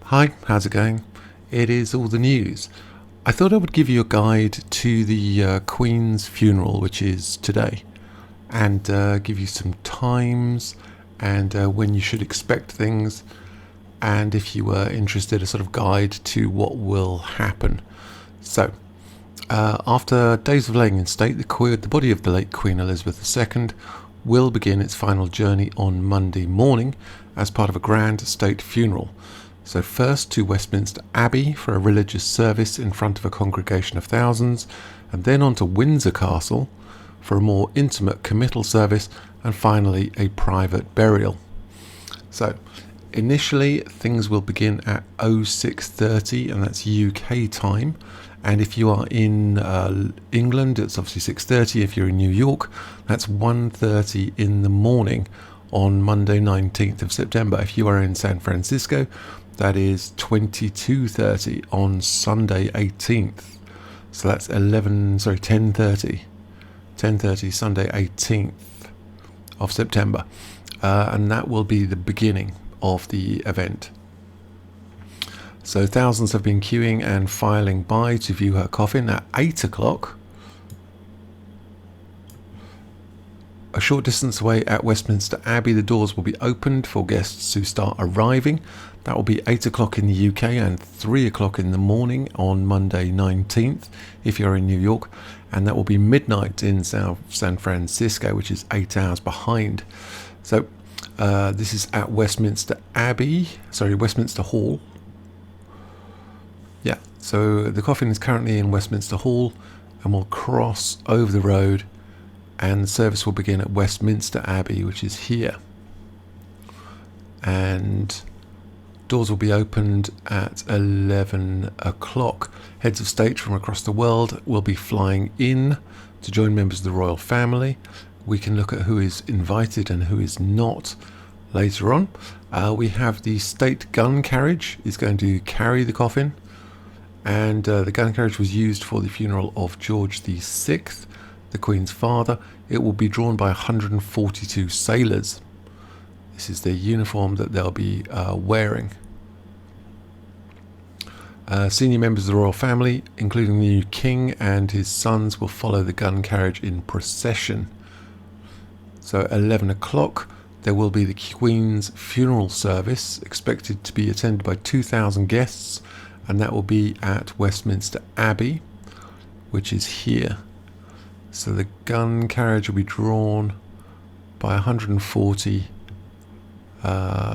Hi, how's it going? It is all the news. I thought I would give you a guide to the Queen's funeral, which is today, and give you some times and when you should expect things, and if you were interested, a sort of guide to what will happen. So, after days of laying in state, the body of the late Queen Elizabeth II will begin its final journey on Monday morning as part of a grand state funeral. So first to Westminster Abbey for a religious service in front of a congregation of thousands, and then on to Windsor Castle for a more intimate committal service, and finally a private burial. So initially things will begin at 06:30, and that's UK time. And if you are in England, it's obviously 6:30. If you're in New York, that's 1:30 in the morning on Monday 19th of September. If you are in San Francisco, that is 22:30 on Sunday 18th. So that's 10:30 Sunday 18th of September. And that will be the beginning of the event. So thousands have been queuing and filing by to view her coffin at 8 o'clock. A short distance away at Westminster Abbey, the doors will be opened for guests who start arriving. That will be 8 o'clock in the UK and 3 o'clock in the morning on Monday 19th if you're in New York. And that will be midnight in San Francisco, which is 8 hours behind. So this is at Westminster Hall. Yeah, so the coffin is currently in Westminster Hall and will cross over the road, and the service will begin at Westminster Abbey, which is here. And doors will be opened at 11 o'clock. Heads of state from across the world will be flying in to join members of the royal family. We can look at who is invited and who is not later on. We have the state gun carriage is going to carry the coffin, and the gun carriage was used for the funeral of George VI, the Queen's father. It will be drawn by 142 sailors. This is their uniform that they'll be wearing. Senior members of the royal family, including the new king and his sons, will follow the gun carriage in procession. So at 11 o'clock, there will be the Queen's funeral service, expected to be attended by 2,000 guests, and that will be at Westminster Abbey, which is here. So the gun carriage will be drawn by 142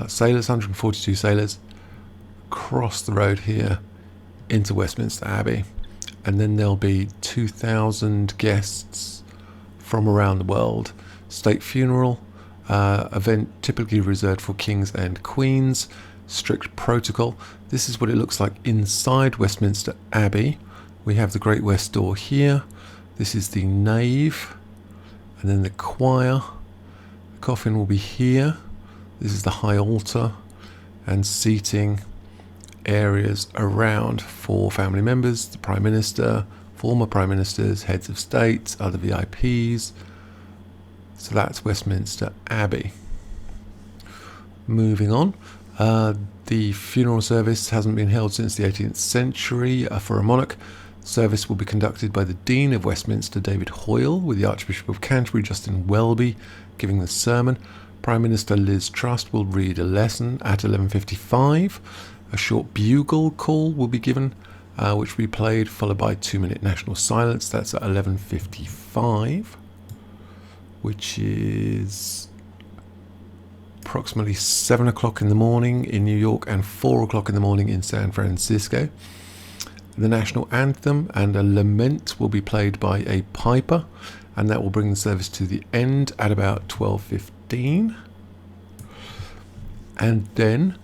sailors, across the road here into Westminster Abbey, and then there'll be 2,000 guests from around the world. State funeral event typically reserved for kings and queens. Strict protocol. This is what it looks like inside Westminster Abbey. We have the Great West Door here. This is the nave, and then the choir. The coffin will be here. This is the high altar and seating areas around for family members, the Prime Minister, former Prime Ministers, heads of state, other VIPs. So that's Westminster Abbey. Moving on. The funeral service hasn't been held since the 18th century for a monarch. The service will be conducted by the Dean of Westminster, David Hoyle, with the Archbishop of Canterbury, Justin Welby, giving the sermon. Prime Minister Liz Truss will read a lesson at 11:55. A short bugle call will be given, which will be played, followed by a 2-minute national silence. That's at 11:55, which is approximately 7 o'clock in the morning in New York and 4 o'clock in the morning in San Francisco. The national anthem and a lament will be played by a piper, and that will bring the service to the end at about 12:15. And then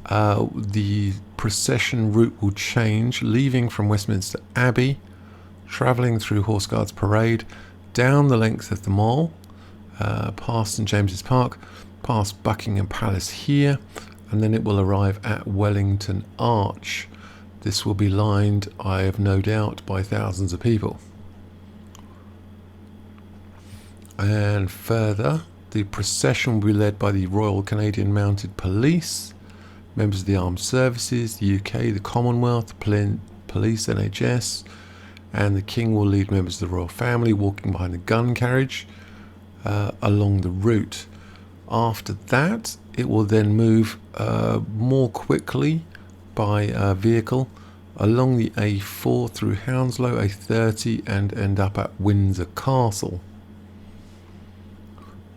the procession route will change, leaving from Westminster Abbey, travelling through Horse Guards Parade, down the length of the Mall, past St James's Park, past Buckingham Palace here, and then it will arrive at Wellington Arch. This will be lined, I have no doubt, by thousands of people. And further, the procession will be led by the Royal Canadian Mounted Police, members of the armed services, the UK, the Commonwealth, police, NHS, and the King will lead members of the royal family walking behind a gun carriage along the route. After that, it will then move more quickly by vehicle along the A4 through Hounslow, A30, and end up at Windsor Castle.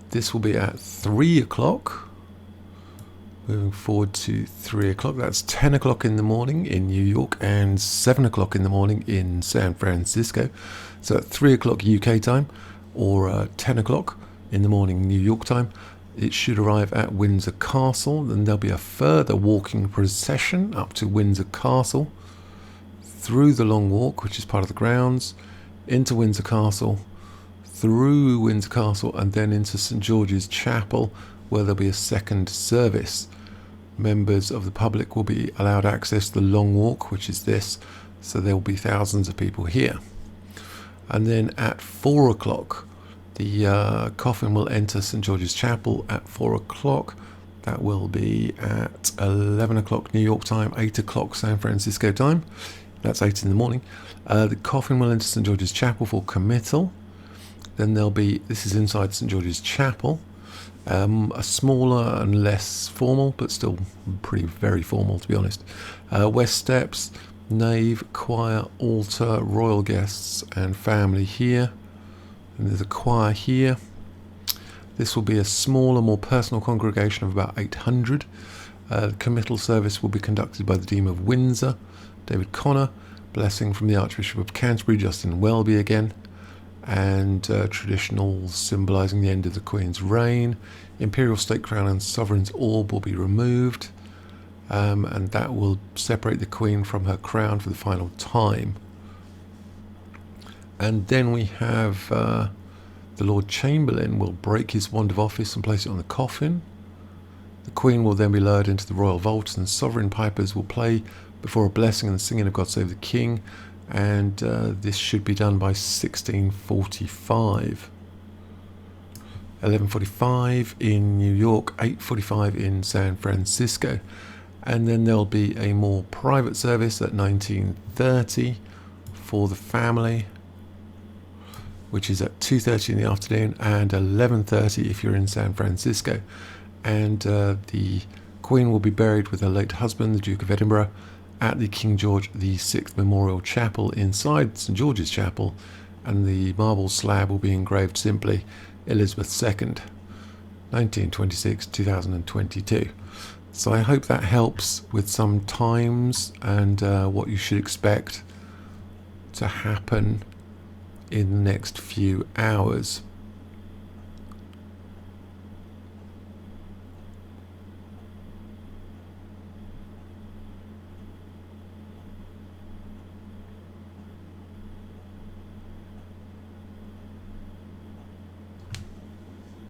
This will be at 3 o'clock. Moving forward to 3 o'clock. That's 10 o'clock in the morning in New York and 7 o'clock in the morning in San Francisco. So at 3 o'clock UK time or 10 o'clock in the morning New York time, it should arrive at Windsor Castle. Then there'll be a further walking procession up to Windsor Castle, through the Long Walk, which is part of the grounds, into Windsor Castle, through Windsor Castle, and then into St George's Chapel, where there'll be a second service. Members of the public will be allowed access to the Long Walk, which is this, so there will be thousands of people here. And then at 4 o'clock, the coffin will enter St George's Chapel at 4 o'clock. That will be at 11 o'clock New York time, 8 o'clock San Francisco time. That's 8 in the morning. The coffin will enter St George's Chapel for committal. Then there'll be, this is inside St George's Chapel, a smaller and less formal, but still very formal to be honest. West steps, nave, choir, altar, royal guests and family here. And there's a choir here. This will be a smaller, more personal congregation of about 800. The committal service will be conducted by the Dean of Windsor, David Connor, blessing from the Archbishop of Canterbury, Justin Welby again, and traditional symbolising the end of the Queen's reign. Imperial state crown and sovereign's orb will be removed, and that will separate the Queen from her crown for the final time. And then we have the Lord Chamberlain will break his wand of office and place it on the coffin. The Queen will then be lowered into the royal vault, and sovereign pipers will play before a blessing and the singing of God Save the King, and this should be done by 1645. 11:45 in New York, 8:45 in San Francisco, and then there'll be a more private service at 19:30 for the family, which is at 2:30 in the afternoon, and 11:30 if you're in San Francisco. And the Queen will be buried with her late husband, the Duke of Edinburgh, at the King George VI Memorial Chapel inside St George's Chapel, and the marble slab will be engraved simply Elizabeth II, 1926-2022. So I hope that helps with some times and what you should expect to happen in the next few hours.